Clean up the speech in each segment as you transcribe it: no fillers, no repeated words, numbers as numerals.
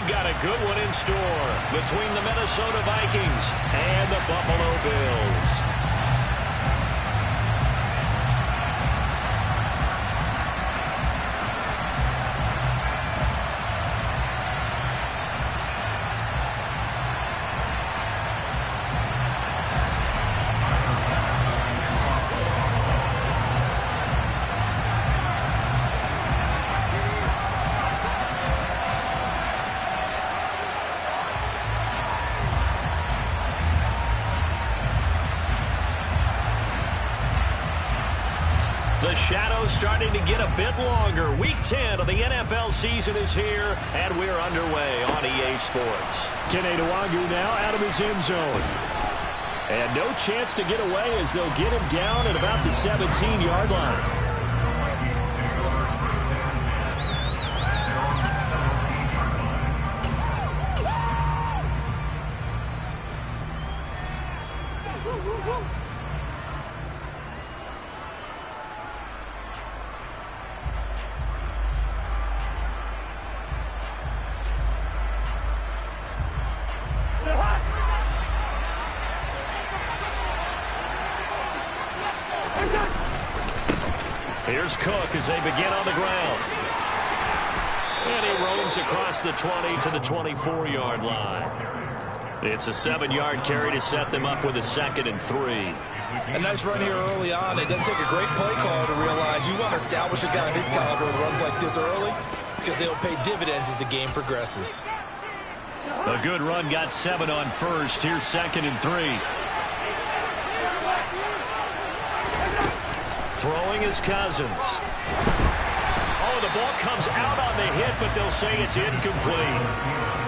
we've got a good one in store between the Minnesota Vikings and the Buffalo Bills. The shadow's starting to get a bit longer. Week 10 of the NFL season is here, and we're underway on EA Sports. Seemekid1 now out of his end zone. And no chance to get away as they'll get him down at about the 17-yard line. Here's Cook as they begin on the ground. And he roams across the 20 to the 24-yard line. It's a 7-yard carry to set them up with a 2nd and 3. A nice run here early on. It doesn't take a great play caller to realize you want to establish a guy of his caliber with runs like this early because they'll pay dividends as the game progresses. A good run got 7 on first. Here's 2nd and 3. Throwing is Cousins. Oh, the ball comes out on the hit, but they'll say it's incomplete.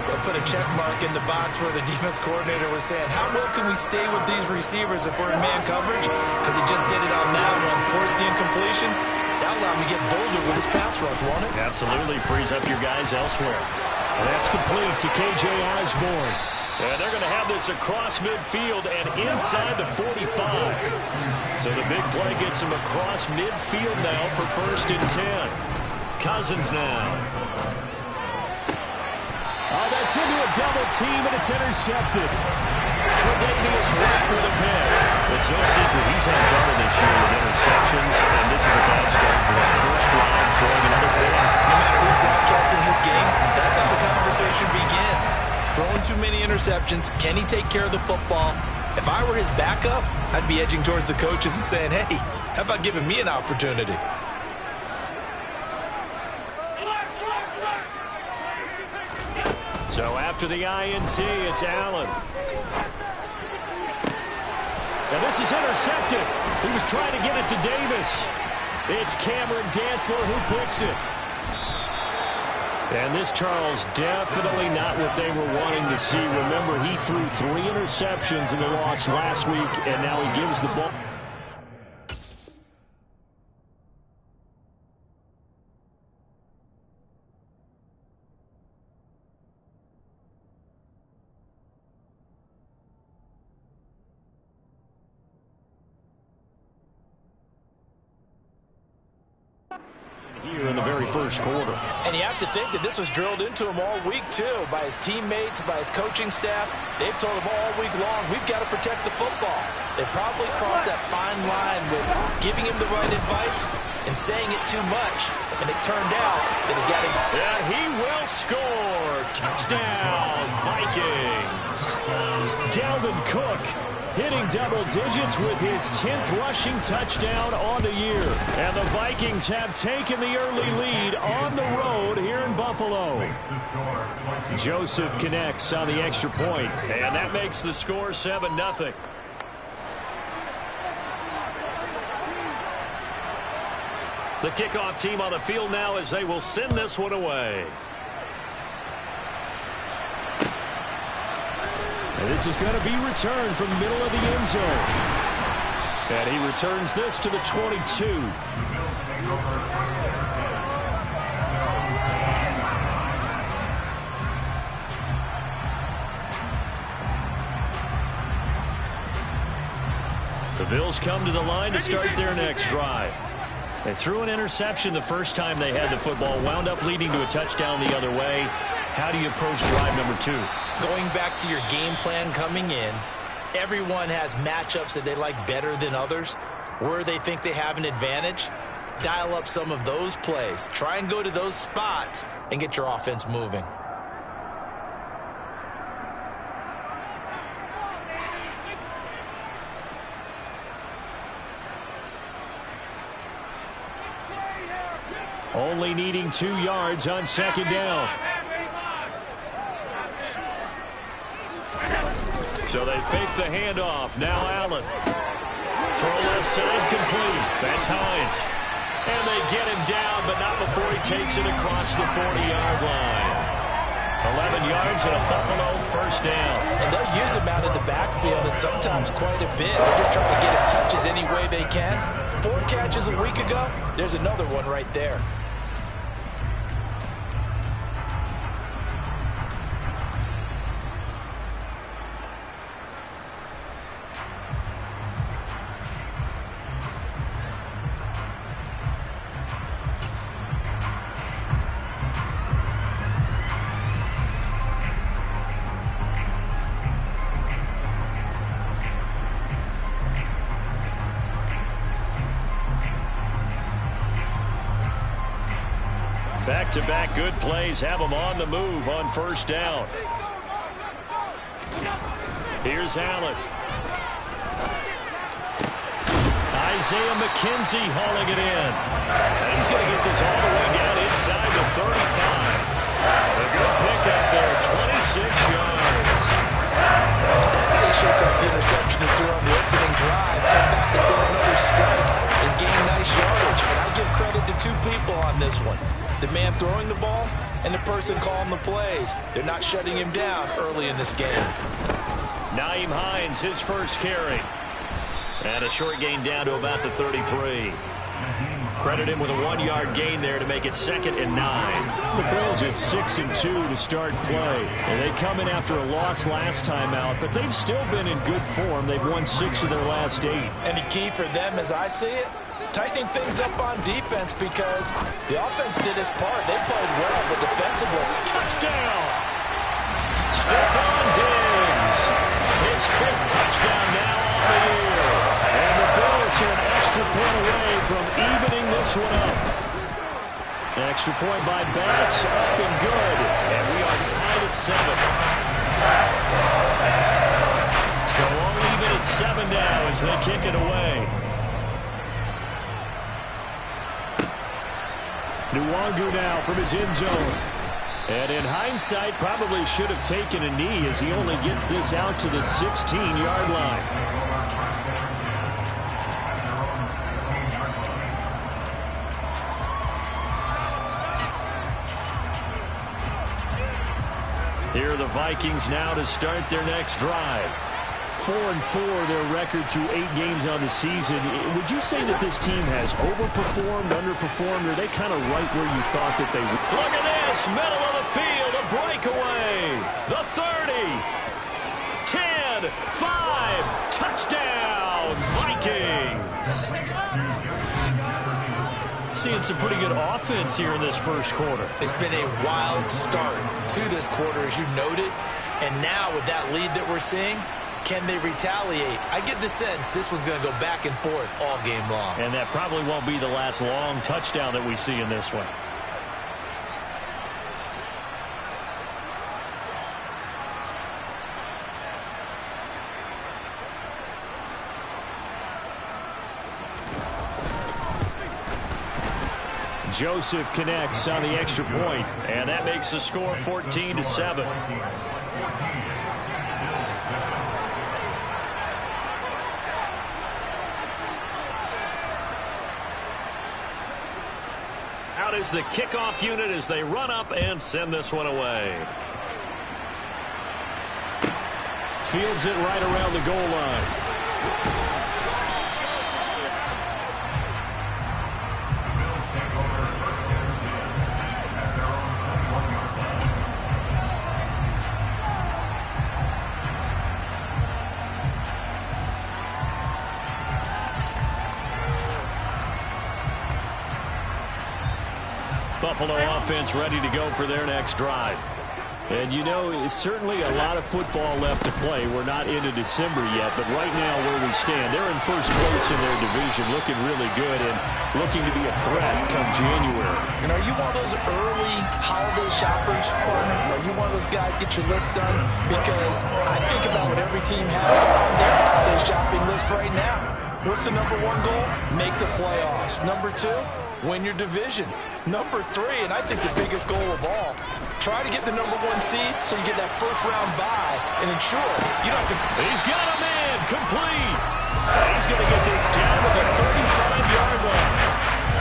They'll put a check mark in the box where the defense coordinator was saying, how well can we stay with these receivers if we're in man coverage? Because he just did it on that one, forced the incompletion. That'll allow him to get bolder with his pass rush, won't it? Absolutely frees up your guys elsewhere. And that's complete to K.J. Osborne. And they're going to have this across midfield and inside the 45. So the big play gets him across midfield now for 1st and 10. Cousins now. Oh, that's into a double team, and it's intercepted. Tre'Davious White with a pick. It's no secret he's had trouble this year with interceptions, and this is a bad start for him. First drive, throwing another pick. No matter who's broadcasting his game, that's how the conversation begins. Throwing too many interceptions. Can he take care of the football? If I were his backup, I'd be edging towards the coaches and saying, hey, how about giving me an opportunity? So after the INT, it's Allen. Now this is intercepted. He was trying to get it to Davis. It's Cameron Dantzler who picks it. And this, Charles, definitely not what they were wanting to see. Remember, he threw 3 interceptions in the loss last week, and now he gives the ball. Here in the very first quarter. And you have to think that this was drilled into him all week, too, by his teammates, by his coaching staff. They've told him all week long, we've got to protect the football. They probably crossed that fine line with giving him the right advice and saying it too much. And it turned out that he got him. Yeah, he will score. Touchdown, Vikings. Dalvin Cook hitting double digits with his 10th rushing touchdown on the year. And the Vikings have taken the early lead on the road here in Buffalo. Joseph connects on the extra point. And that makes the score 7-0. The kickoff team on the field now as they will send this one away. And this is going to be returned from the middle of the end zone. And he returns this to the 22. The Bills come to the line to start their next drive. They threw an interception the first time they had the football, wound up leading to a touchdown the other way. How do you approach drive number 2? Going back to your game plan coming in, everyone has matchups that they like better than others. Where they think they have an advantage, dial up some of those plays. Try and go to those spots and get your offense moving. Only needing 2 yards on second down. So they fake the handoff. Now Allen. Throw left side complete. That's Hines. And they get him down, but not before he takes it across the 40-yard line. 11 yards and a Buffalo first down. And they'll use him out of the backfield, and sometimes quite a bit. They're just trying to get him touches any way they can. 4 catches a week ago. There's another one right there. Back-to-back good plays have them on the move on first down. Here's Allen. Isaiah McKenzie hauling it in. And he's going to get this all the way down inside the 35. A good pickup there, 26 yards. That's how you shake up the interception he threw on the opening drive. Come back and throw another strike and gain nice yardage. And I give credit to 2 people on this one. The man throwing the ball and the person calling the plays. They're not shutting him down early in this game. Nyheim Hines, his first carry. And a short gain down to about the 33. Credit him with a 1-yard gain there to make it 2nd and 9. The Bills at 6-2 to start play. And they come in after a loss last time out, but they've still been in good form. They've won 6 of their last 8. And the key for them, as I see it, tightening things up on defense, because the offense did its part. They played well, but defensively. Touchdown! Stephon Diggs. His 5th touchdown now on the year. And the Bills are an extra point away from evening this one up. Extra point by Bass, up and good. And we are tied at 7. So all even at 7 now as they kick it away. Nwangu now from his end zone. And in hindsight, probably should have taken a knee as he only gets this out to the 16-yard line. Here are the Vikings now to start their next drive. 4-4 their record through 8 games on the season. Would you say that this team has overperformed, underperformed, or are they kind of right where you thought that they would? Look at this, middle of the field, a breakaway. The 30, 10, 5, touchdown, Vikings. Seeing some pretty good offense here in this first quarter. It's been a wild start to this quarter, as you noted. And now with that lead that we're seeing, can they retaliate? I get the sense this one's going to go back and forth all game long. And that probably won't be the last long touchdown that we see in this one. Joseph connects on the extra point, and that makes the score 14-7. Out is the kickoff unit as they run up and send this one away. Fields it right around the goal line. Buffalo offense ready to go for their next drive. And, you know, it's certainly a lot of football left to play. We're not into December yet, but right now where we stand, they're in first place in their division, looking really good and looking to be a threat come January. And are you one of those early holiday shoppers, partner? Are you one of those guys get your list done? Because I think about what every team has on their holiday shopping list right now. What's the #1 goal? Make the playoffs. #2, win your division. #3, and I think the biggest goal of all, try to get the #1 seed so you get that first-round bye and ensure you don't have to... He's got a man complete. And he's going to get this down to the 35-yard line.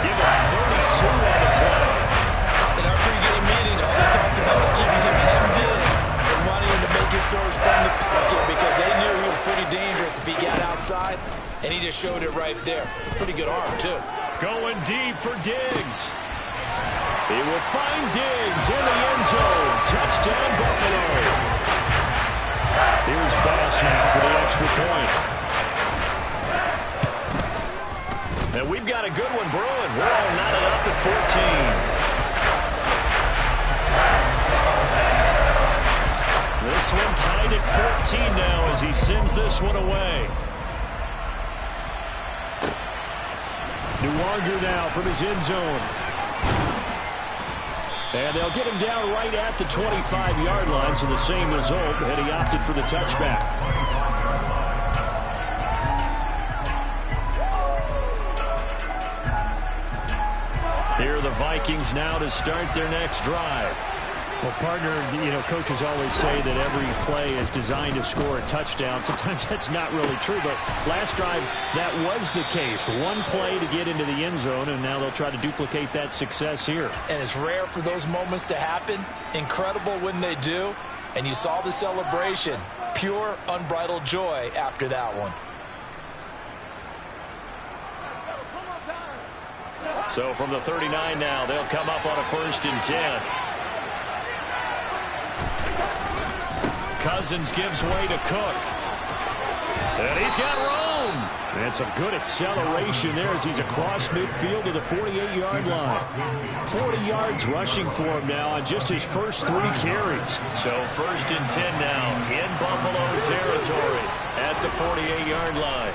Give him 32 on the play. In our pregame meeting, all they talked about was keeping him hemmed in and wanting him to make his throws from the pocket because they knew he was pretty dangerous if he got outside, and he just showed it right there. Pretty good arm, too. Going deep for Diggs. He will find Diggs in the end zone. Touchdown, Buffalo. Here's Bass now for the extra point. And we've got a good one brewing. We're all knotted up at 14. This one tied at 14 now as he sends this one away. Nuwanger now from his end zone. And they'll get him down right at the 25-yard line, so the same result, and he opted for the touchback. Here are the Vikings now to start their next drive. Well, partner, you know, coaches always say that every play is designed to score a touchdown. Sometimes that's not really true, but last drive, that was the case. One play to get into the end zone, and now they'll try to duplicate that success here. And it's rare for those moments to happen. Incredible when they do. And you saw the celebration. Pure, unbridled joy after that one. So from the 39 now, they'll come up on a 1st and 10. Cousins gives way to Cook. And he's got room. And some good acceleration there as he's across midfield to the 48-yard line. 40 yards rushing for him now on just his first 3 carries. So 1st and 10 now in Buffalo territory at the 48-yard line.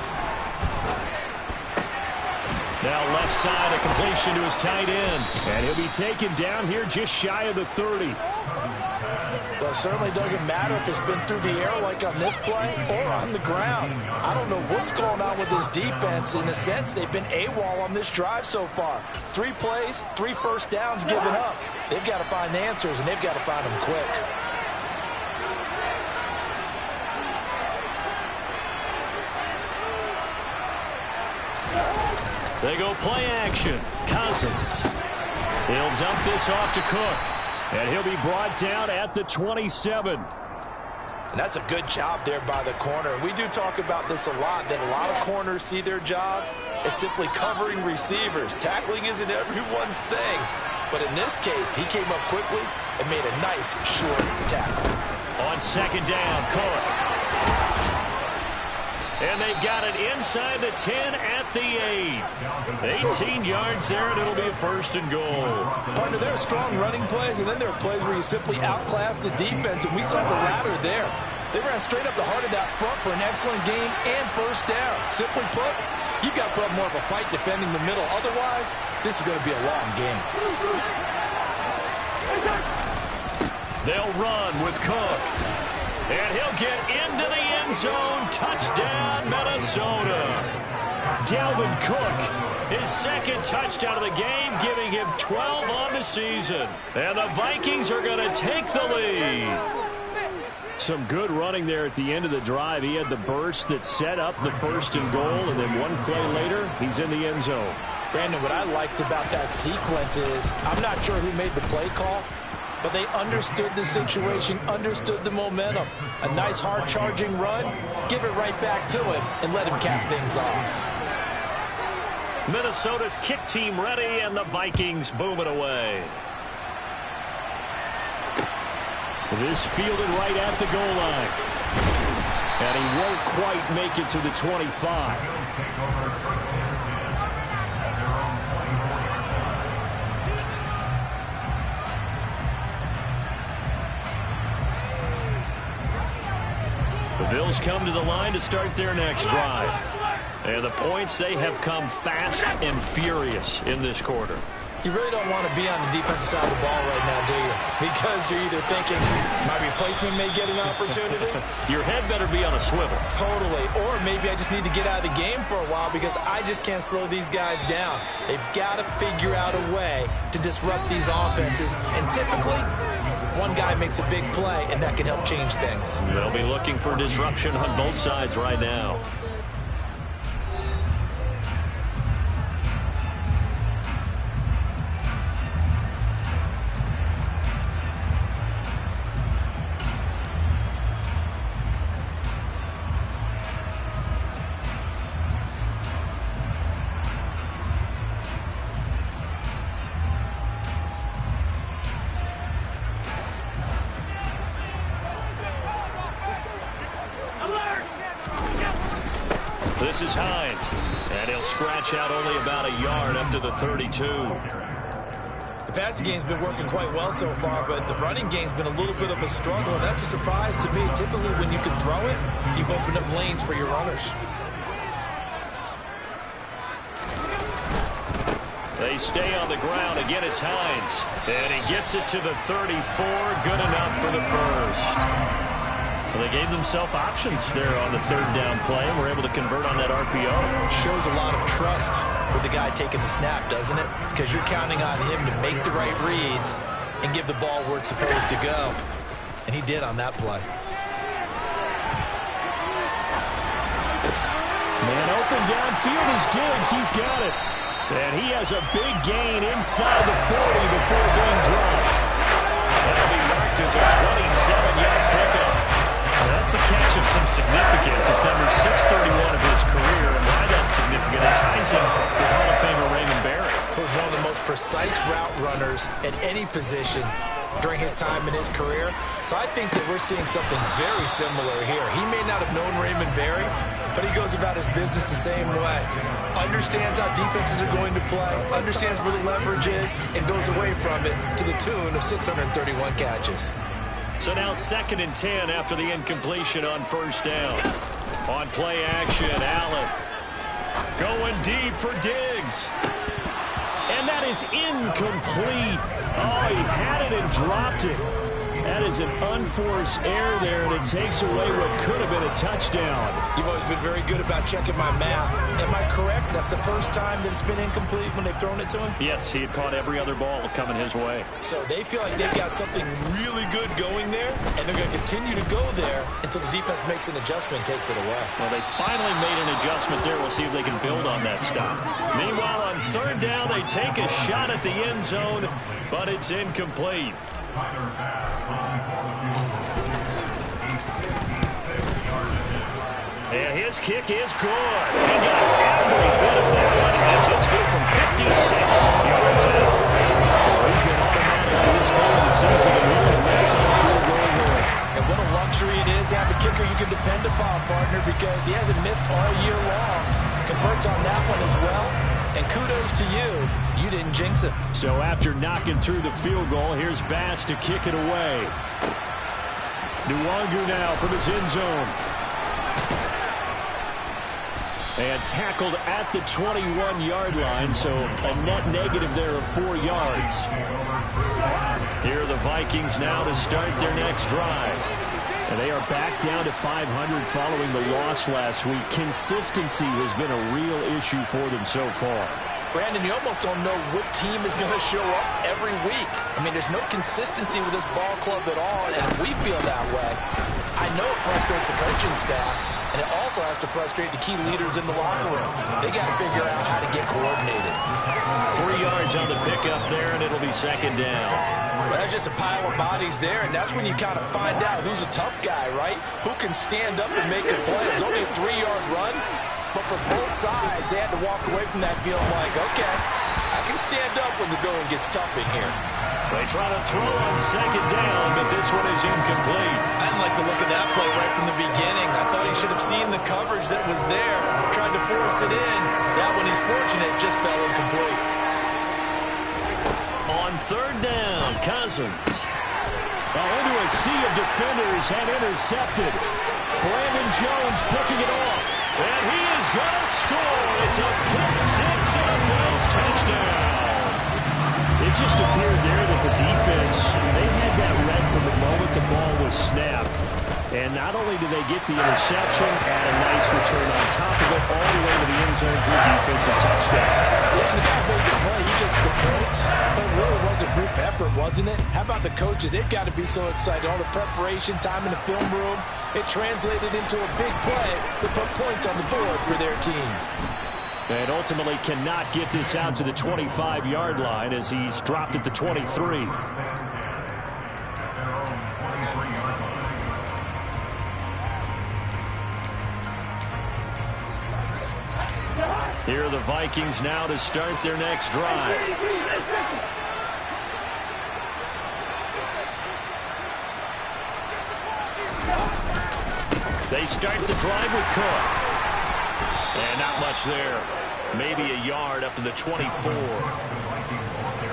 Now left side, a completion to his tight end. And he'll be taken down here just shy of the 30. Well, it certainly doesn't matter if it's been through the air like on this play or on the ground. I don't know what's going on with this defense. In a sense, they've been AWOL on this drive so far. 3 plays, 3 first downs given up. They've got to find the answers, and they've got to find them quick. They go play action. Cousins. He'll dump this off to Cook. And he'll be brought down at the 27. And that's a good job there by the corner. We do talk about this a lot, that a lot of corners see their job as simply covering receivers. Tackling isn't everyone's thing. But in this case, he came up quickly and made a nice short tackle. On 2nd down, Cook. And they've got it inside the 10 at the 8. 18 yards there, and it'll be a 1st and goal. Partner, there are strong running plays, and then there are plays where you simply outclass the defense, and we saw the latter there. They ran straight up the heart of that front for an excellent gain and 1st down. Simply put, you've got to put up more of a fight defending the middle. Otherwise, this is going to be a long game. They'll run with Cook. And he'll get into the end zone. Touchdown, Minnesota. Dalvin Cook, his 2nd touchdown of the game, giving him 12 on the season. And the Vikings are going to take the lead. some good running there at the end of the drive. He had the burst that set up the 1st and goal, and then one play later, he's in the end zone. Brandon, what I liked about that sequence is I'm not sure who made the play call, but they understood the situation, understood the momentum. A nice hard-charging run, give it right back to him, and let him cap things off. Minnesota's kick team ready, and the Vikings boom it away. This fielded right at the goal line. And he won't quite make it to the 25. The Bills come to the line to start their next drive. And the points, they have come fast and furious in this quarter. You really don't want to be on the defensive side of the ball right now, do you? Because you're either thinking, my replacement may get an opportunity. Your head better be on a swivel. Totally. Or maybe I just need to get out of the game for a while because I just can't slow these guys down. They've got to figure out a way to disrupt these offenses. And typically, one guy makes a big play, and that can help change things. They'll be looking for disruption on both sides right now. This is Hines, and he'll scratch out only about a yard up to the 32. The passing game's been working quite well so far, but the running game's been a little bit of a struggle, and that's a surprise to me. Typically, when you can throw it, you've opened up lanes for your runners. They stay on the ground. Again, it's Hines, and he gets it to the 34. Good enough for the first. Well, they gave themselves options there on the third down play and were able to convert on that RPO. Shows a lot of trust with the guy taking the snap, doesn't it? Because you're counting on him to make the right reads and give the ball where it's supposed to go. And he did on that play. Man open downfield is Diggs. He's got it. And he has a big gain inside the 40 before being dropped. That'll be marked as a 27-yard pickup. That's a catch of some significance. It's number 631 of his career, and why that's significant, it ties him with Hall of Famer Raymond Barry, who's one of the most precise route runners at any position during his time in his career. So I think that we're seeing something very similar here. He may not have known Raymond Barry, but he goes about his business the same way. Understands how defenses are going to play, understands where the leverage is, and goes away from it to the tune of 631 catches. So now 2nd and 10 after the incompletion on first down. On play action, Allen going deep for Diggs. And that is incomplete. Oh, he had it and dropped it. That is an unforced error there, and it takes away what could have been a touchdown. You've always been very good about checking my math. Am I correct? That's the first time that it's been incomplete when they've thrown it to him? Yes, he had caught every other ball coming his way. So they feel like they've got something really good going there, and they're going to continue to go there until the defense makes an adjustment and takes it away. Well, they finally made an adjustment there. We'll see if they can build on that stop. Meanwhile, on third down, they take a shot at the end zone, but it's incomplete. And his kick is good. He got every bit of that one as it's good from 56 yards out. So he's been automatic to this point of the season, and he can max out a field goal here. And what a luxury it is to have a kicker you can depend upon, partner, because he hasn't missed all year long. Converts on that one as well. And kudos to you. You didn't jinx it. So after knocking through the field goal, here's Bass to kick it away. Nwangu now from his end zone. And tackled at the 21-yard line, so a net negative there of 4 yards. Here are the Vikings now to start their next drive. And they are back down to 500 following the loss last week. Consistency has been a real issue for them so far. Brandon, you almost don't know what team is going to show up every week. I mean, there's no consistency with this ball club at all, and if we feel that way, I know it frustrates the coaching staff, and it also has to frustrate the key leaders in the locker room. They got to figure out how to get coordinated. 3 yards on the pickup there, and it'll be second down. Well, that's just a pile of bodies there, and that's when you kind of find out who's a tough guy, right? Who can stand up and make a play. It's only a 3-yard run, but for both sides, they had to walk away from that feeling like, okay, I can stand up when the going gets tough in here. They try to throw on second down, but this one is incomplete. I didn't like the look of that play right from the beginning. I thought he should have seen the coverage that was there, tried to force it in. That one, he's fortunate, just fell incomplete. On third down, Cousins. Into a sea of defenders and intercepted. Brandon Jones picking it off. And he is going to score. It's a pick six and a Bills touchdown. It just appeared there that the defense, they had that read from the moment the ball was snapped. And not only did they get the interception, add a nice return on top of it, all the way to the end zone for a defensive touchdown. Yeah, the guy made the play. He gets the points. But it really was a group effort, wasn't it? How about the coaches? They've got to be so excited. All the preparation, time in the film room, it translated into a big play that put points on the board for their team. And ultimately cannot get this out to the 25-yard line as he's dropped at the 23. Here are the Vikings now to start their next drive. They start the drive with Cook. And not much there. Maybe a yard up to the 24.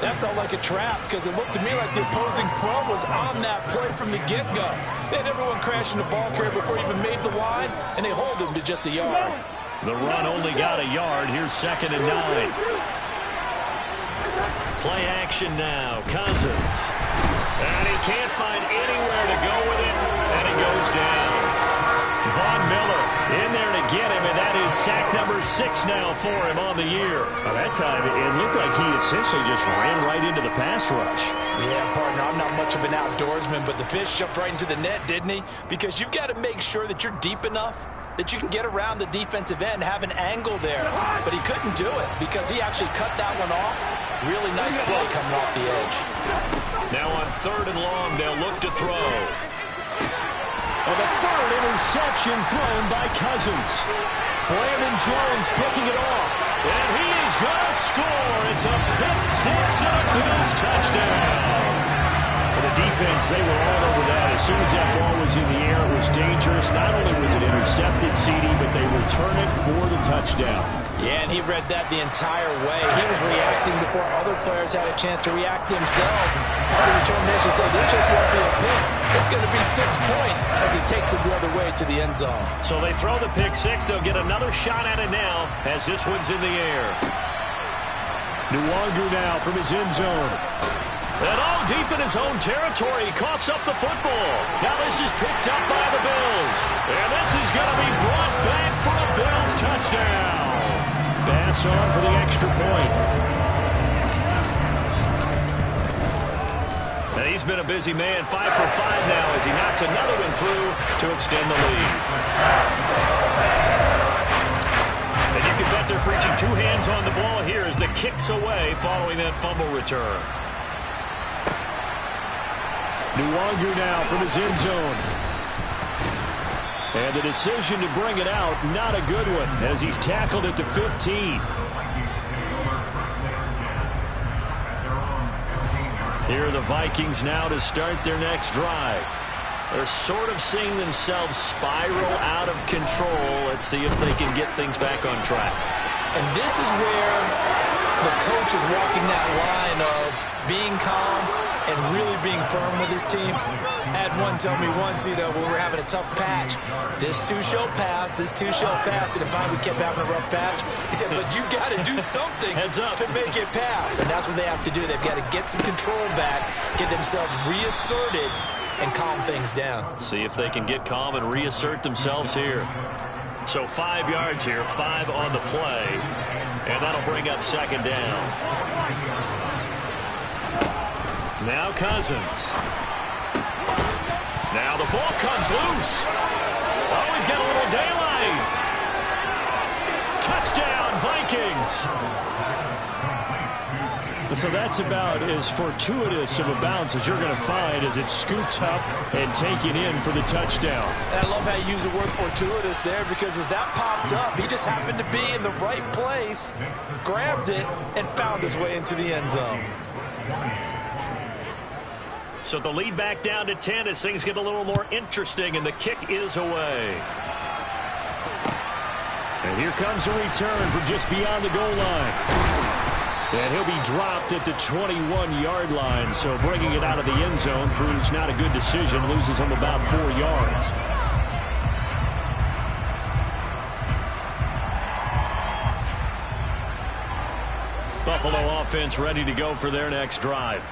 That felt like a trap because it looked to me like the opposing front was on that play from the get-go. They had everyone crashing the ball carrier before he even made the line, and they hold him to just a yard. The run only got a yard. Here's 2nd and 9. Play action now. Cousins. And he can't find anywhere to go with it, and it goes down. Von Miller in there to get him, and that is sack number 6 now for him on the year. Well, that time, it looked like he essentially just ran right into the pass rush. Yeah, partner, I'm not much of an outdoorsman, but the fish jumped right into the net, didn't he? Because you've got to make sure that you're deep enough that you can get around the defensive end, have an angle there. But he couldn't do it because he actually cut that one off. Really nice play coming off the edge. Now on 3rd and long, they'll look to throw. And the 3rd interception thrown by Cousins. Brandon Jones picking it off. And he is going to score. It's a pick six and a Bills touchdown. And the defense, they were all over that. As soon as that ball was in the air, it was dangerous. Not only was it intercepted, CD, but they return it for the touchdown. Yeah, and he read that the entire way. He was reacting before other players had a chance to react themselves. And other determination say this just won't be a pick. It's going to be 6 points as he takes it the other way to the end zone. So they throw the pick six. They'll get another shot at it now as this one's in the air. Nwangu now from his end zone. And all deep in his own territory, he coughs up the football. Now this is picked up by the Bills. And this is going to be brought back for a Bills touchdown. Pass on for the extra point. And he's been a busy man, 5 for 5 now as he knocks another one through to extend the lead. And you can bet they're preaching 2 hands on the ball here as the kick's away following that fumble return. Nwangu now from his end zone. And the decision to bring it out, not a good one, as he's tackled at the 15. Here are the Vikings now to start their next drive. They're sort of seeing themselves spiral out of control. Let's see if they can get things back on track. And this is where the coach is walking that line of being calm and really being firm with his team. I had one tell me once, when we were having a tough patch, this too shall pass, this too shall pass, and if we kept having a rough patch, he said, but you got to do something to make it pass. And that's what they have to do. They've got to get some control back, get themselves reasserted, and calm things down. See if they can get calm and reassert themselves here. So 5 yards here, 5 on the play, and that'll bring up 2nd down. Now Cousins. Now the ball comes loose. Oh, he's got a little daylight. Touchdown, Vikings. So that's about as fortuitous of a bounce as you're going to find as it's scooped up and taken in for the touchdown. And I love how you use the word fortuitous there because as that popped up, he just happened to be in the right place, grabbed it, and found his way into the end zone. So the lead back down to 10 as things get a little more interesting, and the kick is away. And here comes a return from just beyond the goal line. And he'll be dropped at the 21-yard line, so bringing it out of the end zone proves not a good decision, loses him about 4 yards. Buffalo offense ready to go for their next drive.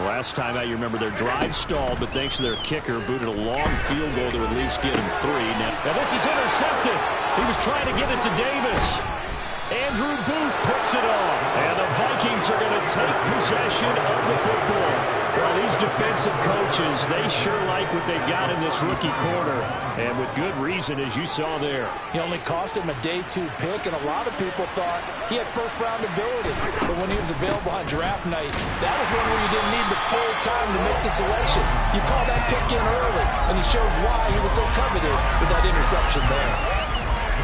Last time out, you remember their drive stalled, but thanks to their kicker, booted a long field goal to at least get him 3. Now this is intercepted. He was trying to get it to Davis. Andrew Booth picks it off. And the Vikings are going to take possession of the football. Well, these defensive coaches, they sure like what they've got in this rookie corner. And with good reason, as you saw there. He only cost him a day 2 pick, and a lot of people thought he had first-round ability. But when he was available on draft night, that was one where you didn't need the full time to make the selection. You call that pick in early, and he shows why he was so coveted with that interception there.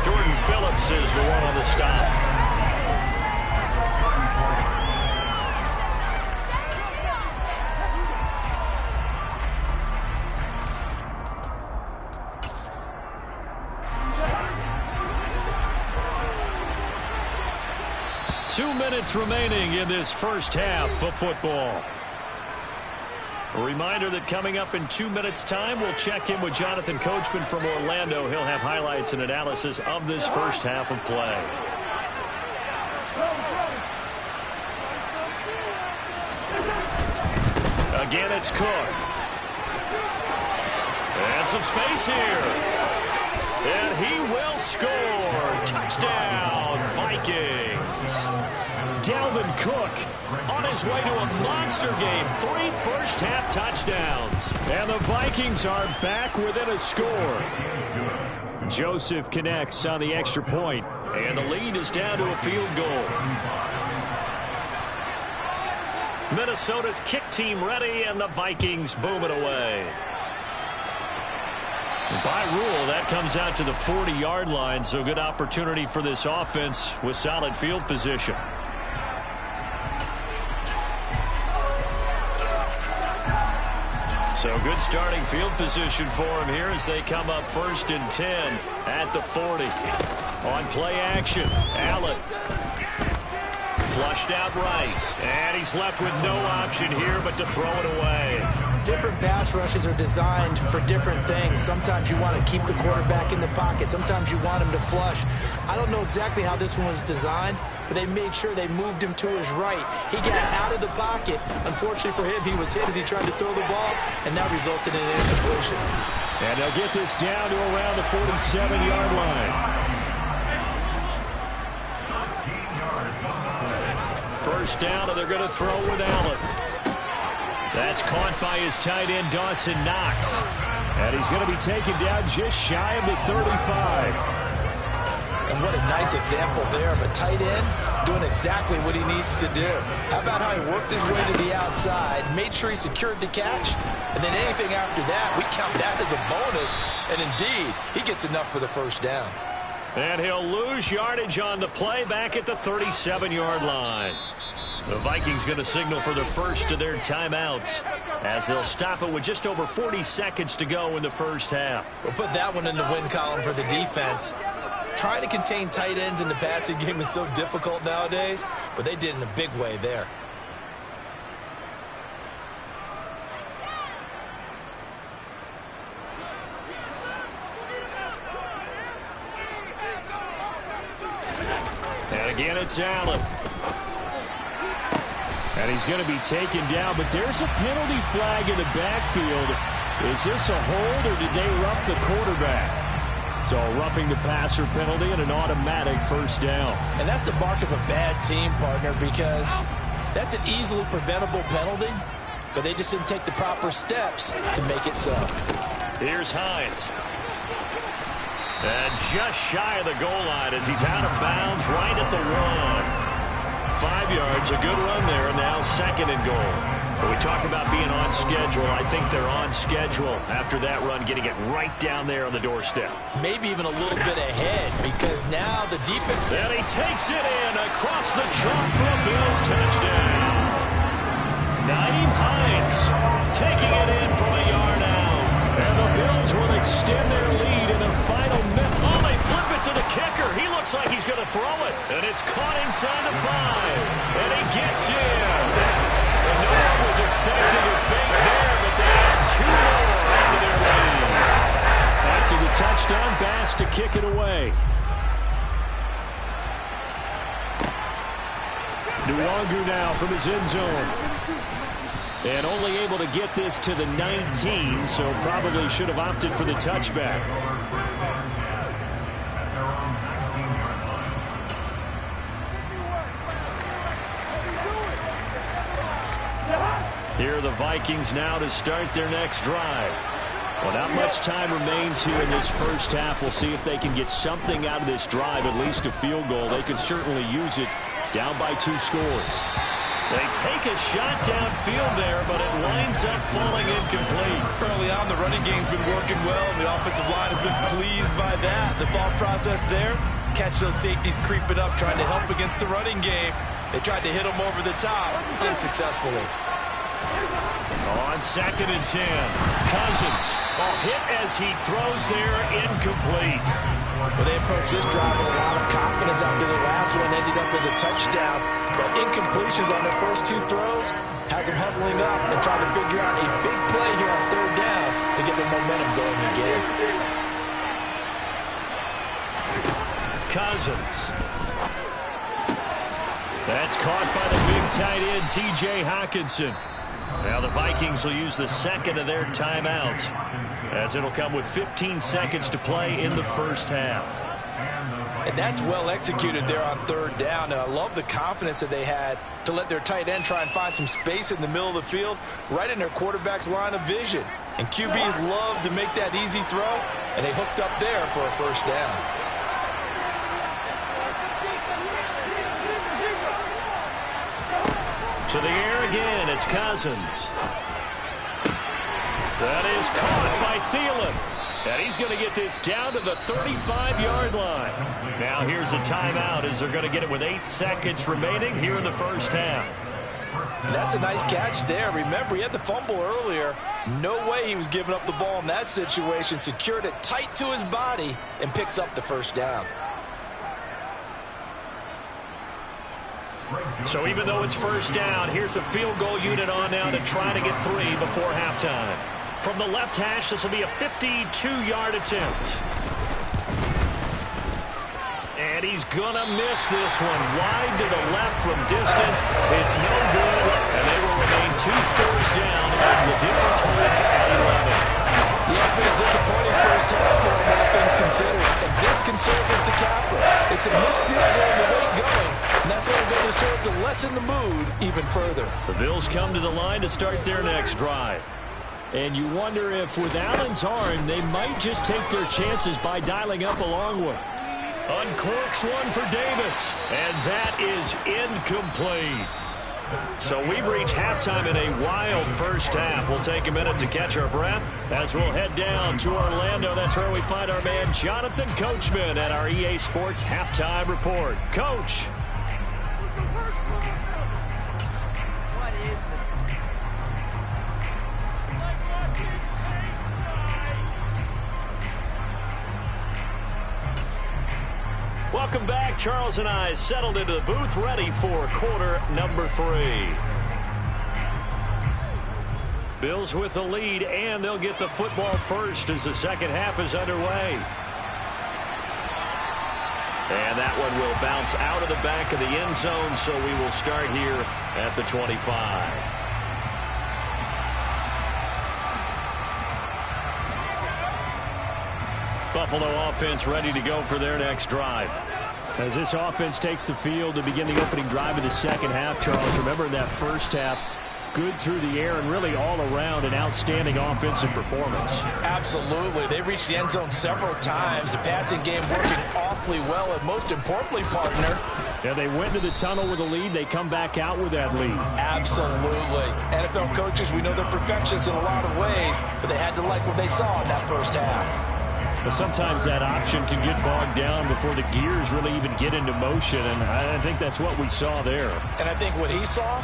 Jordan Phillips is the one on the stop. 2 minutes remaining in this first half of football. A reminder that coming up in 2 minutes' time, we'll check in with Jonathan Coachman from Orlando. He'll have highlights and analysis of this first half of play. Again, it's Cook. And some space here. And he will score. Touchdown, Vikings. Dalvin Cook on his way to a monster game. 3 first-half touchdowns. And the Vikings are back within a score. Joseph connects on the extra point. And the lead is down to a field goal. Minnesota's kick team ready, and the Vikings boom it away. By rule, that comes out to the 40-yard line, so good opportunity for this offense with solid field position. So good starting field position for him here as they come up 1st and 10 at the 40. On play action, Allen. Flushed out right, and he's left with no option here but to throw it away. Different pass rushes are designed for different things. Sometimes you want to keep the quarterback in the pocket. Sometimes you want him to flush. I don't know exactly how this one was designed, but they made sure they moved him to his right. He got out of the pocket. Unfortunately for him, he was hit as he tried to throw the ball, and that resulted in an incompletion. And they'll get this down to around the 47-yard line. First down, and they're going to throw with Allen. That's caught by his tight end, Dawson Knox. And he's going to be taken down just shy of the 35. And what a nice example there of a tight end doing exactly what he needs to do. How about how he worked his way to the outside, made sure he secured the catch, and then anything after that, we count that as a bonus. And indeed, he gets enough for the first down. And he'll lose yardage on the play back at the 37-yard line. The Vikings going to signal for the first of their timeouts as they'll stop it with just over 40 seconds to go in the first half. We'll put that one in the win column for the defense. Trying to contain tight ends in the passing game is so difficult nowadays, but they did in a big way there. And again, it's Allen. And he's going to be taken down, but there's a penalty flag in the backfield. Is this a hold, or did they rough the quarterback? So a roughing the passer penalty and an automatic first down. And that's the mark of a bad team, partner, because that's an easily preventable penalty, but they just didn't take the proper steps to make it so. Here's Hines. And just shy of the goal line as he's out of bounds right at the 1. 5 yards, a good run there, and now 2nd and goal. But we talk about being on schedule. I think they're on schedule after that run, getting it right down there on the doorstep. Maybe even a little bit ahead, because now the defense... And he takes it in across the chalk for a Bills touchdown. Nyheim Hines taking it in from a yard out. And the Bills will extend their lead in the final minute. Oh, they flip it to the kicker. He looks like he's going to throw it. And it's caught inside the 5. And he gets in. And no one was expecting a fake there, but they add 2 more into their lead. After the touchdown, Bass to kick it away. Nwangu now from his end zone. And only able to get this to the 19, so probably should have opted for the touchback. Here are the Vikings now to start their next drive. Well, not much time remains here in this first half. We'll see if they can get something out of this drive, at least a field goal. They could certainly use it down by 2 scores. They take a shot downfield there, but it winds up falling incomplete. Early on, the running game's been working well, and the offensive line has been pleased by that. The thought process there, catch those safeties creeping up, trying to help against the running game. They tried to hit them over the top, unsuccessfully. On 2nd and 10, Cousins. Ball hit as he throws there, incomplete. Well, they approached this drive with a lot of confidence after the last one ended up as a touchdown. But incompletions on their first 2 throws has them huddling up and trying to figure out a big play here on 3rd down to get their momentum going again. Cousins. That's caught by the big tight end, T.J. Hockenson. Now the Vikings will use the second of their timeouts, as it'll come with 15 seconds to play in the first half. And that's well executed there on 3rd down, and I love the confidence that they had to let their tight end try and find some space in the middle of the field, right in their quarterback's line of vision. And QBs love to make that easy throw, and they hooked up there for a first down. To the air again, it's Cousins. That is caught by Thielen. And he's going to get this down to the 35-yard line. Now here's a timeout as they're going to get it with 8 seconds remaining here in the first half. That's a nice catch there. Remember, he had the fumble earlier. No way he was giving up the ball in that situation. Secured it tight to his body and picks up the first down. So even though it's first down, here's the field goal unit on now to try to get 3 before halftime. From the left hash, this will be a 52-yard attempt. And he's going to miss this one. Wide to the left from distance. It's no good, and they will remain 2 scores down as the difference holds at 11. Yeah, it's been a disappointing first half for him, all things considered. And this can serve as the capper. It's a missed field goal to late going, and that's only going to serve to lessen the mood even further. The Bills come to the line to start their next drive. And you wonder if with Allen's arm, they might just take their chances by dialing up a long one. Uncorks one for Davis, and that is incomplete. So we've reached halftime in a wild first half. We'll take a minute to catch our breath as we'll head down to Orlando. That's where we find our man Jonathan Coachman at our EA Sports Halftime Report. Coach. Welcome back. Charles and I settled into the booth, ready for quarter number 3. Bills with the lead, and they'll get the football first as the second half is underway. And that one will bounce out of the back of the end zone, so we will start here at the 25. Buffalo offense ready to go for their next drive. As this offense takes the field to begin the opening drive of the second half, Charles, remember in that first half, good through the air and really all around an outstanding offensive performance. Absolutely. They reached the end zone several times. The passing game working awfully well, and most importantly, partner, yeah, they went to the tunnel with a lead. They come back out with that lead. Absolutely. NFL coaches, we know they're perfectionists in a lot of ways, but they had to like what they saw in that first half. But sometimes that option can get bogged down before the gears really even get into motion, and I think that's what we saw there. And I think what he saw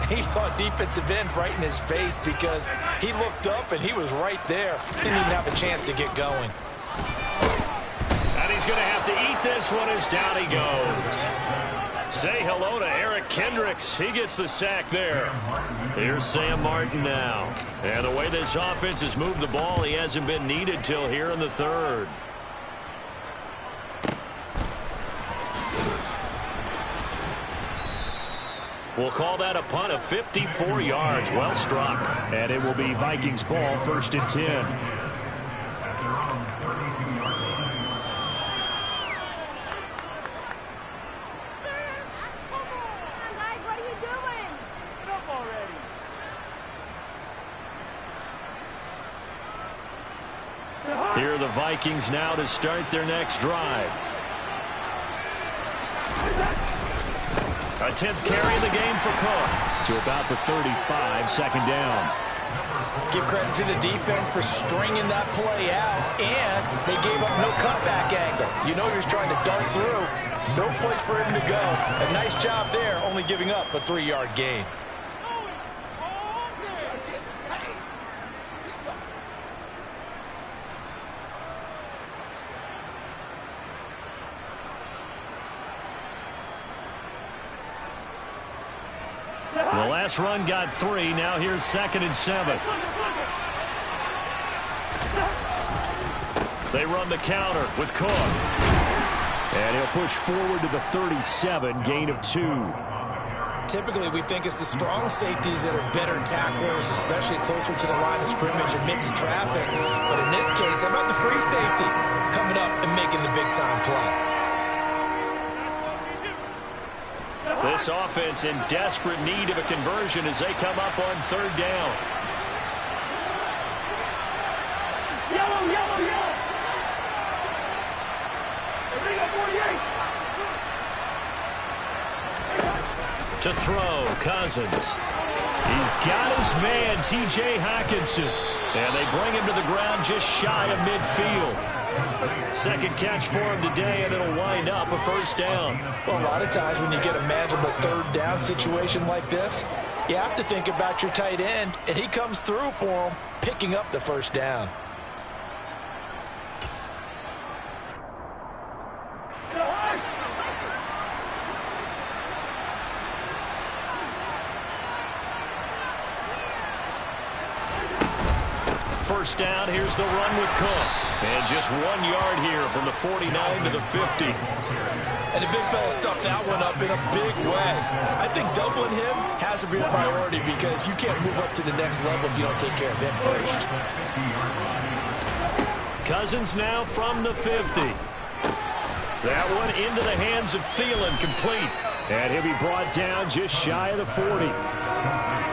a defensive end right in his face because he looked up and he was right there. Didn't even have a chance to get going. And he's going to have to eat this one as down he goes. Say hello to Eric Kendricks. He gets the sack there. Here's Sam Martin now. And the way this offense has moved the ball, he hasn't been needed till here in the third. We'll call that a punt of 54 yards. Well struck. And it will be Vikings ball, 1st and 10. Here are the Vikings now to start their next drive. A 10th carry in the game for Cook. To about the 35, 2nd down. Give credit to the defense for stringing that play out, and they gave up no cutback angle. You know you're trying to dart through. No place for him to go. A nice job there, only giving up a 3-yard gain. The last run got 3. Now here's 2nd and 7. They run the counter with Cook. And he'll push forward to the 37, gain of 2. Typically, we think it's the strong safeties that are better tacklers, especially closer to the line of scrimmage amidst traffic. But in this case, how about the free safety coming up and making the big-time play? This offense in desperate need of a conversion as they come up on 3rd down. Yellow, yellow, yellow. To throw, Cousins. He's got his man, T.J. Hockenson. And they bring him to the ground just shy of midfield. 2nd catch for him today, and it'll wind up a 1st down. Well, a lot of times when you get a manageable 3rd down situation like this, you have to think about your tight end, and he comes through for him, picking up the 1st down. First down, here's the run with Cook. And just 1 yard here from the 49 to the 50. And the big fella stuffed that one up in a big way. I think doubling him has to be a priority because you can't move up to the next level if you don't take care of him first. Cousins now from the 50. That one into the hands of Thielen, complete. And he'll be brought down just shy of the 40.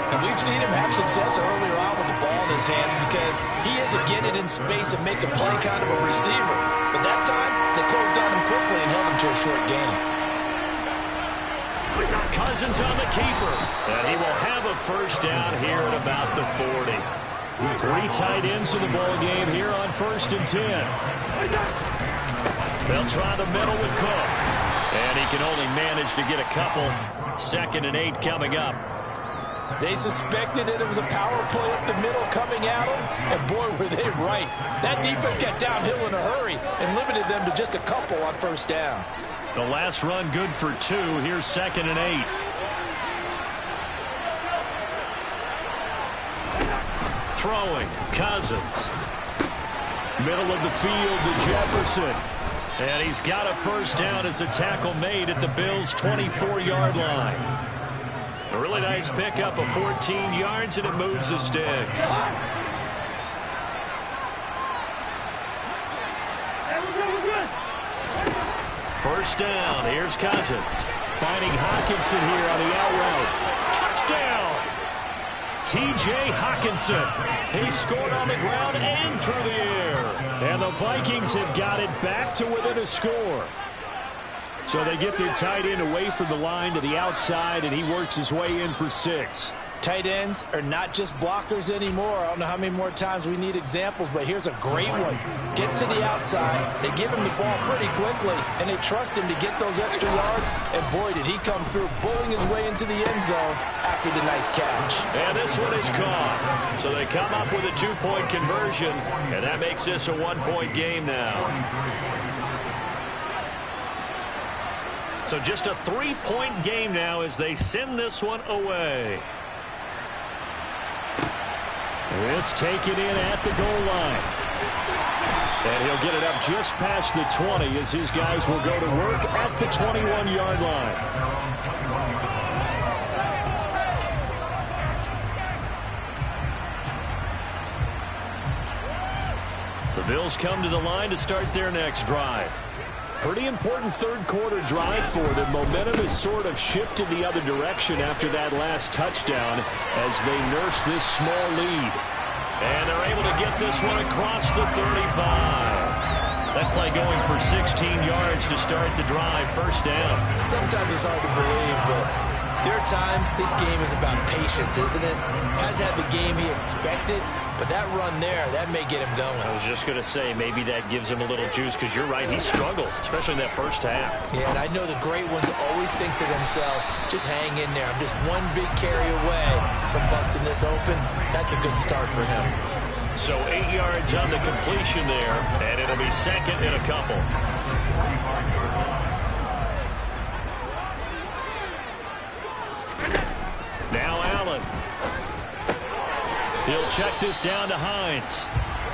And we've seen him have success earlier on with the ball in his hands because he is a get it in space and make a play kind of a receiver. But that time, they closed on him quickly and held him to a short gain. Cousins on the keeper. And he will have a 1st down here at about the 40. 3 tight ends in the ball game here on 1st and 10. They'll try the middle with Cook. And he can only manage to get a couple. 2nd and 8 coming up. They suspected that it was a power play up the middle coming at them, and boy, were they right. That defense got downhill in a hurry and limited them to just a couple on 1st down. The last run good for 2. Here's 2nd and 8. Throwing, Cousins. Middle of the field to Jefferson. And he's got a 1st down as a tackle made at the Bills' 24-yard line. A really nice pickup of 14 yards, and it moves the sticks. First down. Here's Cousins. Finding Hockenson here on the out route. Touchdown! T.J. Hockenson. He scored on the ground and through the air. And the Vikings have got it back to within a score. So they get their tight end away from the line to the outside, and he works his way in for 6. Tight ends are not just blockers anymore. I don't know how many more times we need examples, but here's a great one. Gets to the outside, they give him the ball pretty quickly, and they trust him to get those extra yards, and boy, did he come through, bullying his way into the end zone after the nice catch. And this one is caught. So they come up with a 2-point conversion, and that makes this a 1-point game now. So just a 3-point game now as they send this one away. This taken in at the goal line. And he'll get it up just past the 20 as his guys will go to work at the 21-yard line. The Bills come to the line to start their next drive. Pretty important third-quarter drive for them. Momentum has sort of shifted the other direction after that last touchdown as they nurse this small lead. And they're able to get this one across the 35. That play going for 16 yards to start the drive. First down. Sometimes it's hard to believe, but there are times this game is about patience, isn't it? Hasn't had the game he expected, but that run there, that may get him going. I was just going to say, maybe that gives him a little juice, because you're right, he struggled, especially in that first half. Yeah, and I know the great ones always think to themselves, just hang in there. I'm just one big carry away from busting this open. That's a good start for him. So 8 yards on the completion there, and it'll be second and a couple. Now Allen. He'll check this down to Hines.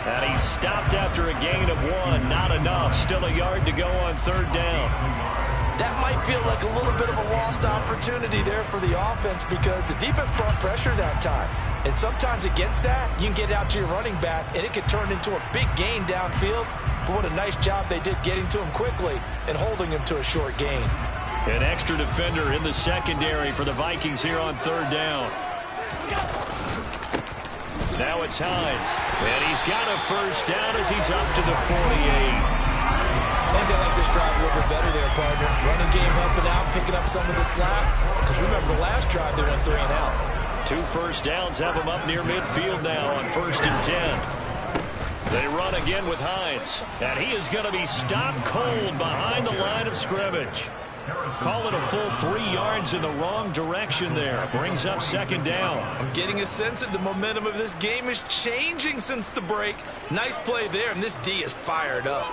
And he's stopped after a gain of 1. Not enough. Still a yard to go on third down. That might feel like a little bit of a lost opportunity there for the offense because the defense brought pressure that time. And sometimes against that, you can get out to your running back, and it could turn into a big gain downfield. But what a nice job they did getting to him quickly and holding him to a short gain. An extra defender in the secondary for the Vikings here on third down. Now it's Hines. And he's got a first down as he's up to the 48. I think they like this drive a little bit better there, partner. Running game helping out, picking up some of the slack. Because remember, the last drive they went 3 and out. 2 first downs have him up near midfield now on 1st and 10. They run again with Hines. And he is going to be stopped cold behind the line of scrimmage. Call it a full 3 yards in the wrong direction there. Brings up second down. I'm getting a sense that the momentum of this game is changing since the break. Nice play there, and this D is fired up.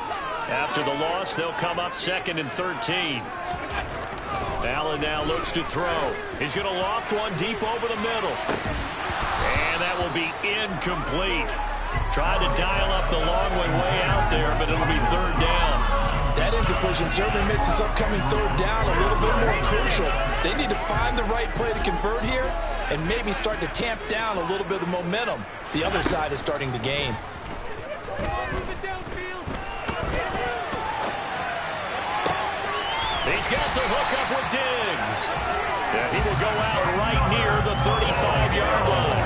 After the loss, they'll come up 2nd and 13. Allen now looks to throw. He's going to loft one deep over the middle. And that will be incomplete. Tried to dial up the long way out there, but it'll be third down. That incompletion certainly makes this upcoming third down a little bit more crucial. They need to find the right play to convert here and maybe start to tamp down a little bit of the momentum. The other side is starting to gain. He's got the hook up with Diggs. And he will go out right near the 35-yard line.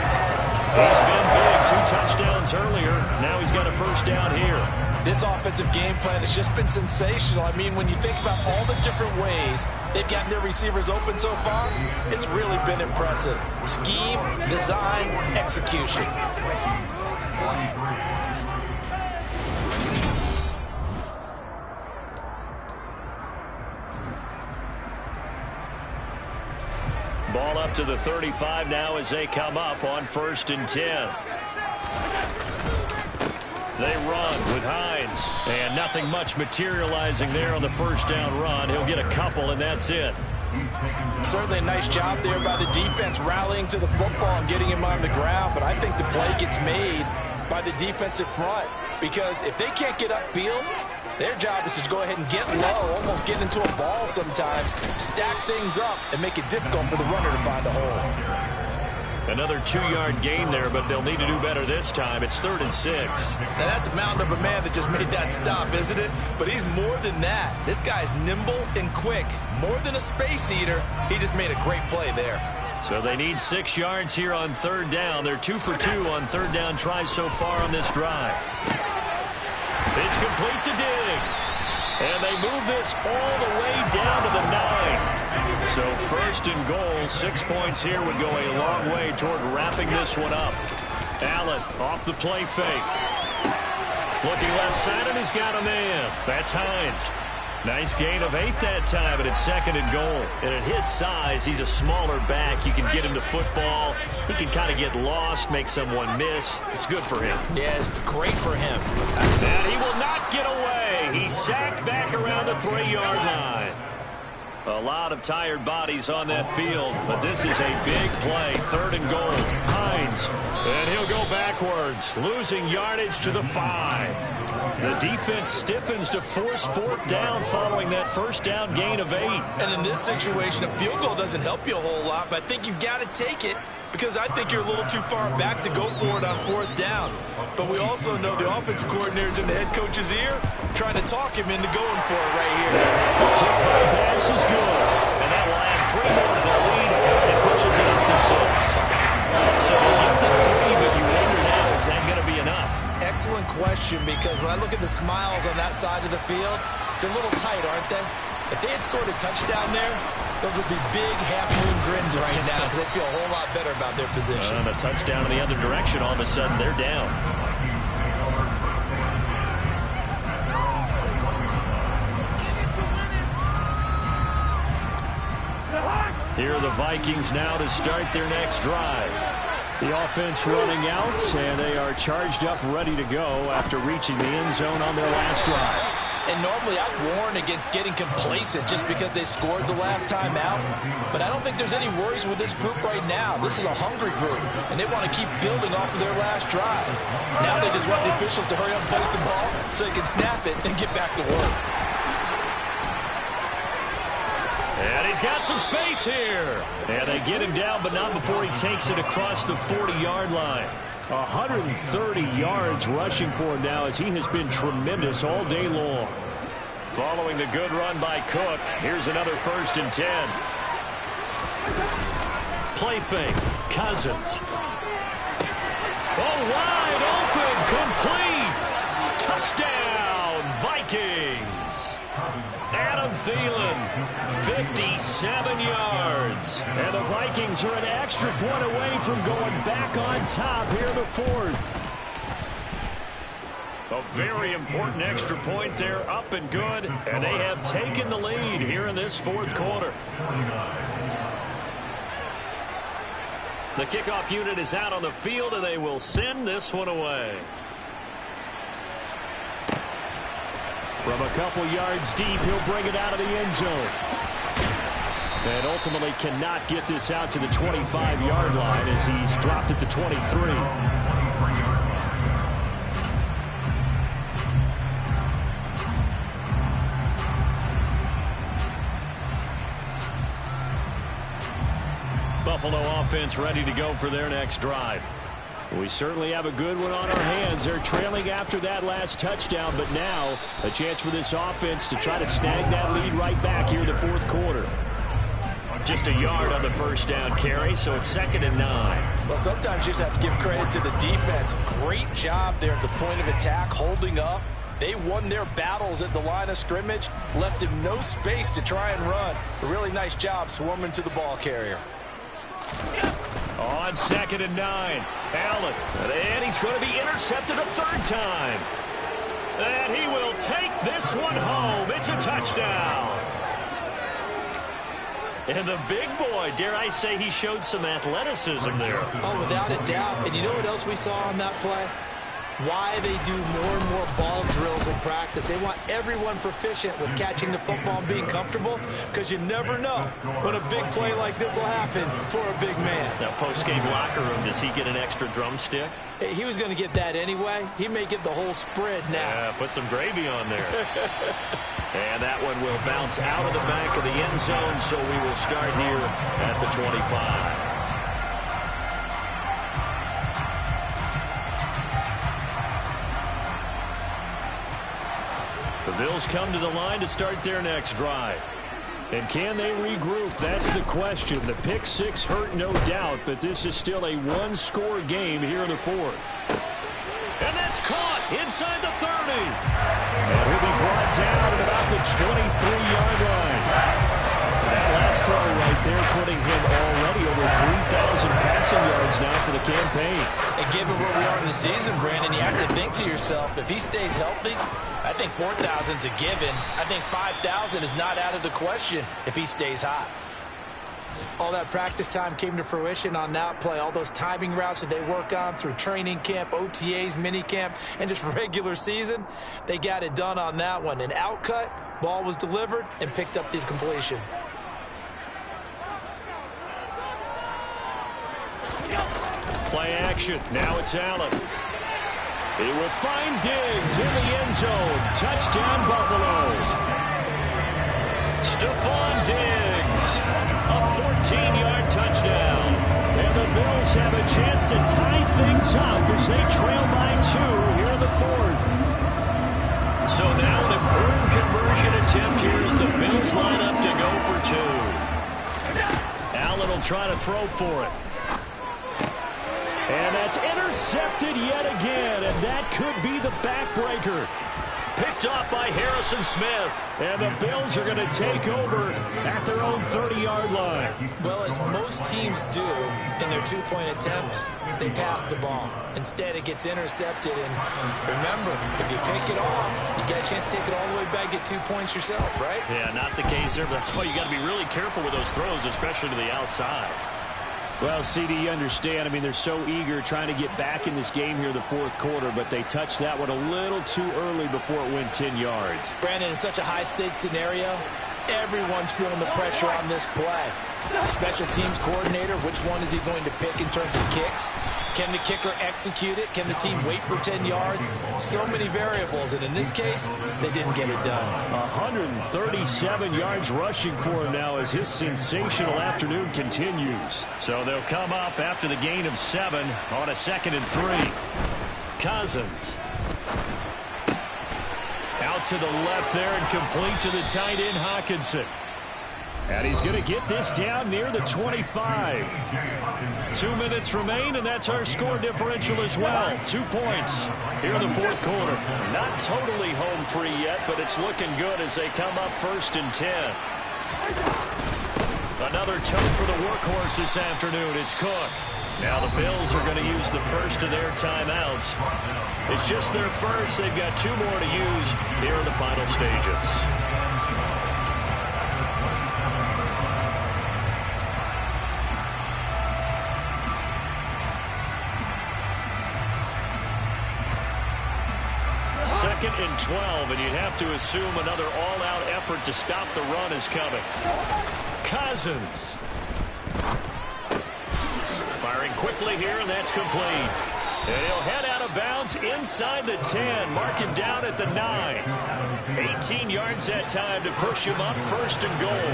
He's been big. 2 touchdowns earlier. Now he's got a first down here. This offensive game plan has just been sensational. I mean, when you think about all the different ways they've gotten their receivers open so far, it's really been impressive. Scheme, design, execution. Ball up to the 35 now as they come up on 1st and 10. They run with Hines. And nothing much materializing there on the first down run. He'll get a couple, and that's it. Certainly a nice job there by the defense rallying to the football and getting him on the ground. But I think the play gets made by the defensive front. Because if they can't get upfield, their job is to go ahead and get low, almost get into a ball sometimes, stack things up, and make it difficult for the runner to find a hole. Another 2-yard gain there, but they'll need to do better this time. It's 3rd and 6. Now, that's a mountain of a man that just made that stop, isn't it? But he's more than that. This guy's nimble and quick. More than a space eater, he just made a great play there. So they need 6 yards here on third down. They're 2 for 2 on third down tries so far on this drive. It's complete to Diggs. And they move this all the way down to the 9. So 1st and goal, 6 points here would go a long way toward wrapping this one up. Allen off the play fake. Looking left side, and he's got a man. That's Hines. Nice gain of 8 that time, but it's 2nd and goal. And at his size, he's a smaller back. You can get him to football. He can kind of get lost, make someone miss. It's good for him. Yeah, it's great for him. And he will not get away. He's sacked back around the 3-yard line. A lot of tired bodies on that field, but this is a big play. 3rd and goal. Hines. And he'll go backwards, losing yardage to the 5. The defense stiffens to force 4th down following that first down gain of 8. And in this situation, a field goal doesn't help you a whole lot, but I think you've got to take it because I think you're a little too far back to go for it on 4th down. But we also know the offensive coordinator's in the head coach's ear, trying to talk him into going for it right here. The kick by Bass is good. And that will add 3 more to their lead. It pushes it up to 6. So we get the 3, but you wonder now, is that going to be enough? Excellent question, because when I look at the smiles on that side of the field, they're a little tight, aren't they? If they had scored a touchdown there, those would be big half-moon grins right now because they feel a whole lot better about their position. And a touchdown in the other direction, all of a sudden they're down. Here are the Vikings now to start their next drive. The offense running out, and they are charged up, ready to go after reaching the end zone on their last drive. And normally I'd warn against getting complacent just because they scored the last time out. But I don't think there's any worries with this group right now. This is a hungry group, and they want to keep building off of their last drive. Now they just want the officials to hurry up and place the ball so they can snap it and get back to work. And he's got some space here. And they get him down, but not before he takes it across the 40-yard line. 130 yards rushing for him now as he has been tremendous all day long. Following the good run by Cook, here's another 1st and 10. Play fake, Cousins. Oh, wide open, complete. Touchdown, Vikings. Adam Thielen, 57 yards. And the Vikings are an extra point away from going back on top here in the 4th. A very important extra point there, up and good. And they have taken the lead here in this 4th quarter. The kickoff unit is out on the field, and they will send this one away. From a couple yards deep, he'll bring it out of the end zone. And ultimately cannot get this out to the 25-yard line as he's dropped at the 23. Buffalo offense ready to go for their next drive. We certainly have a good one on our hands. They're trailing after that last touchdown, but now a chance for this offense to try to snag that lead right back here in the 4th quarter. Just a yard on the 1st down carry, so it's 2nd and 9. Well, sometimes you just have to give credit to the defense. Great job there at the point of attack, holding up. They won their battles at the line of scrimmage, left him no space to try and run. A really nice job swarming to the ball carrier. On 2nd and 9, Allen, and he's going to be intercepted a 3rd time. And he will take this one home. It's a touchdown. And the big boy, dare I say, he showed some athleticism there. Oh, without a doubt. And you know what else we saw on that play? Why they do more and more ball drills in practice. They want everyone proficient with catching the football and being comfortable, because you never know when a big play like this will happen for a big man. Now, post-game locker room, does he get an extra drumstick? He was going to get that anyway. He may get the whole spread now. Yeah, put some gravy on there. And that one will bounce out of the back of the end zone, so we will start here at the 25. The Bills come to the line to start their next drive. And can they regroup? That's the question. The pick six hurt, no doubt, but this is still a one-score game here in the 4th. And that's caught inside the 30. And he'll be brought down at about the 23-yard line. That last throw right there putting him already over 3,000 passing yards now for the campaign. And given where we are in the season, Brandon, you have to think to yourself, if he stays healthy, I think 4,000 is a given. I think 5,000 is not out of the question if he stays hot. All that practice time came to fruition on that play. All those timing routes that they work on through training camp, OTAs, mini camp, and just regular season, they got it done on that one. An outcut, ball was delivered, and picked up the completion. Play action. Now it's Allen. He will find Diggs in the end zone. Touchdown, Buffalo. Stephon Diggs. A 14-yard touchdown. And And the Bills have a chance to tie things up as they trail by 2 here in the 4th. So now an important conversion attempt here as the Bills line up to go for 2. Allen will try to throw for it. And that's intercepted yet again, and that could be the backbreaker. Picked off by Harrison Smith. And the Bills are going to take over at their own 30-yard line. Well, as most teams do in their two-point attempt, they pass the ball. Instead, it gets intercepted. And remember, if you pick it off, you get a chance to take it all the way back, get 2 points yourself, right? Yeah, not the case there. But that's why you got to be really careful with those throws, especially to the outside. Well, CD, you understand. I mean, they're so eager trying to get back in this game here in the 4th quarter, but they touched that one a little too early before it went 10 yards. Brandon, in such a high-stakes scenario, everyone's feeling the pressure on this play. The special teams coordinator, which one is he going to pick in terms of kicks? Can the kicker execute it? Can the team wait for 10 yards? So many variables, and in this case, they didn't get it done. 137 yards rushing for him now as his sensational afternoon continues. So they'll come up after the gain of 7 on a 2nd and 3. Cousins. Out to the left there and complete to the tight end, Hawkinson. And he's going to get this down near the 25. 2 minutes remain, and that's our score differential as well. 2 points here in the 4th quarter. Not totally home free yet, but it's looking good as they come up 1st and 10. Another tote for the workhorse this afternoon. It's Cook. Now the Bills are going to use the first of their timeouts. It's just their first. They've got 2 more to use here in the final stages. Second and 12, and you'd have to assume another all-out effort to stop the run is coming. Cousins. Firing quickly here, and that's complete. And he'll head out of bounds inside the 10. Mark him down at the 9. 18 yards that time to push him up 1st and goal.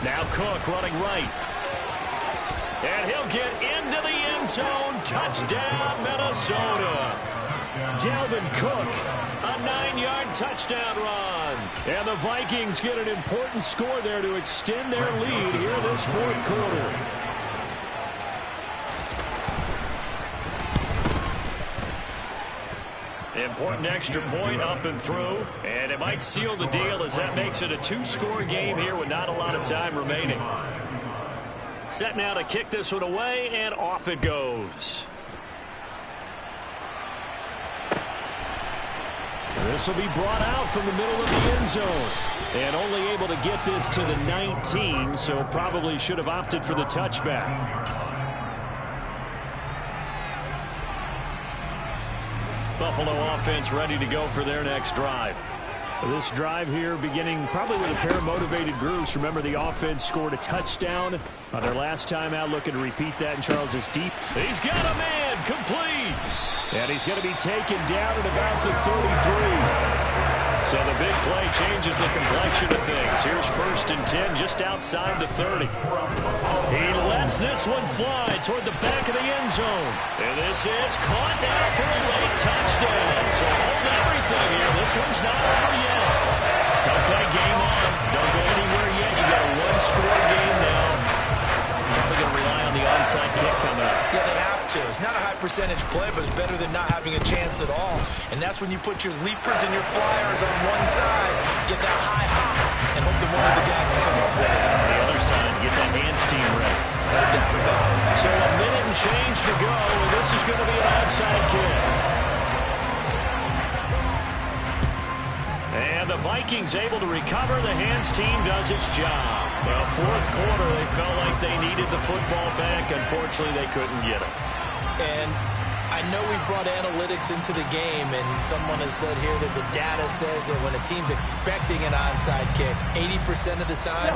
Now Cook running right. And he'll get into the end zone. Touchdown, Minnesota. Dalvin Cook. A 9-yard touchdown run. And the Vikings get an important score there to extend their lead here in this 4th quarter. Important extra point up and through. And it might seal the deal as that makes it a 2-score game here with not a lot of time remaining. Set now to kick this one away, and off it goes. This will be brought out from the middle of the end zone. And only able to get this to the 19, so probably should have opted for the touchback. Buffalo offense ready to go for their next drive. This drive here beginning probably with a pair of motivated groups. Remember, the offense scored a touchdown on their last time out. Looking to repeat that, and Charles is deep. He's got a man complete. And he's going to be taken down at about the 33. So the big play changes the complexion of things. Here's 1st and 10 just outside the 30. He lets this one fly toward the back of the end zone. And this is caught now for a late touchdown. So hold everything here. This one's not over yet. Okay, game on. Don't go anywhere yet. You got a 1-score game now. Probably going to rely on the onside kick coming up. Yeah, they have to. It's not a high-percentage play, but it's better than not having a chance at all. And that's when you put your leapers and your flyers on one side, get that high hop, and hope that one of the guys can come up with it. The other side, get that hands team ready. No doubt about it. So a minute and change to go, and this is going to be an onside kick. And the Vikings able to recover. The hands team does its job. Well, 4th quarter, they felt like they needed the football back. Unfortunately, they couldn't get it. And I know we've brought analytics into the game, and someone has said here that the data says that when a team's expecting an onside kick, 80% of the time,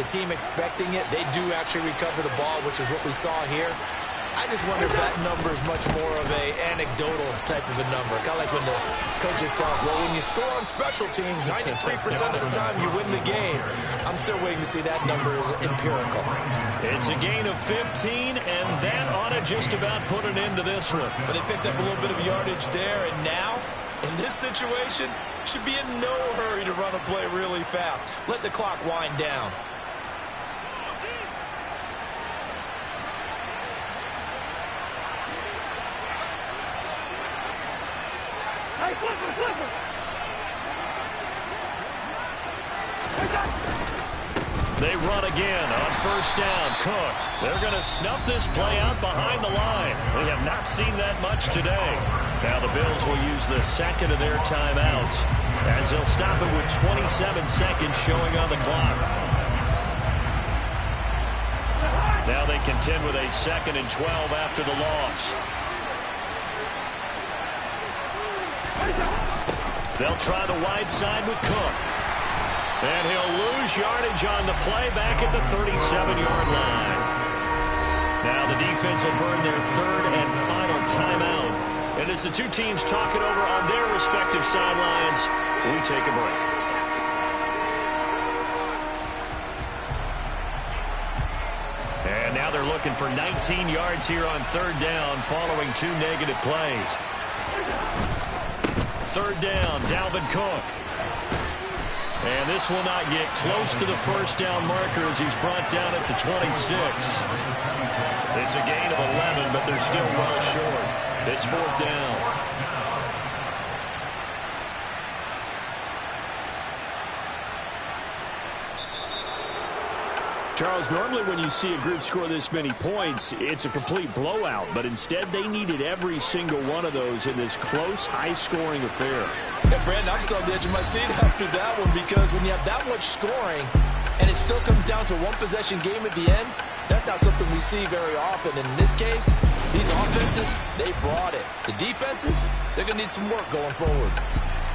the team expecting it, they do actually recover the ball, which is what we saw here. I just wonder if that number is much more of a anecdotal type of a number. Kind of like when the coaches tell us, well, when you score on special teams, 93% of the time you win the game. I'm still waiting to see that number is empirical. It's a gain of 15, and that ought to just about put an end to this one. But they picked up a little bit of yardage there, and now, in this situation, should be in no hurry to run a play really fast. Let the clock wind down. They run again on first down. Cook. They're going to snuff this play out behind the line. We have not seen that much today. Now the Bills will use the second of their timeouts as they'll stop it with 27 seconds showing on the clock. Now they contend with a 2nd and 12 after the loss. They'll try the wide side with Cook. And he'll lose yardage on the play back at the 37-yard line. Now the defense will burn their 3rd and final timeout. And as the two teams talk it over on their respective sidelines, we take a break. And now they're looking for 19 yards here on 3rd down following 2 negative plays. 3rd down, Dalvin Cook. And this will not get close to the first down marker as he's brought down at the 26. It's a gain of 11, but they're still well short. It's 4th down. Charles, normally when you see a group score this many points, it's a complete blowout. But instead, they needed every single one of those in this close, high-scoring affair. Yeah, Brandon, I'm still on the edge of my seat after that one because when you have that much scoring and it still comes down to 1-possession game at the end, that's not something we see very often. And in this case, these offenses, they brought it. The defenses, they're going to need some work going forward.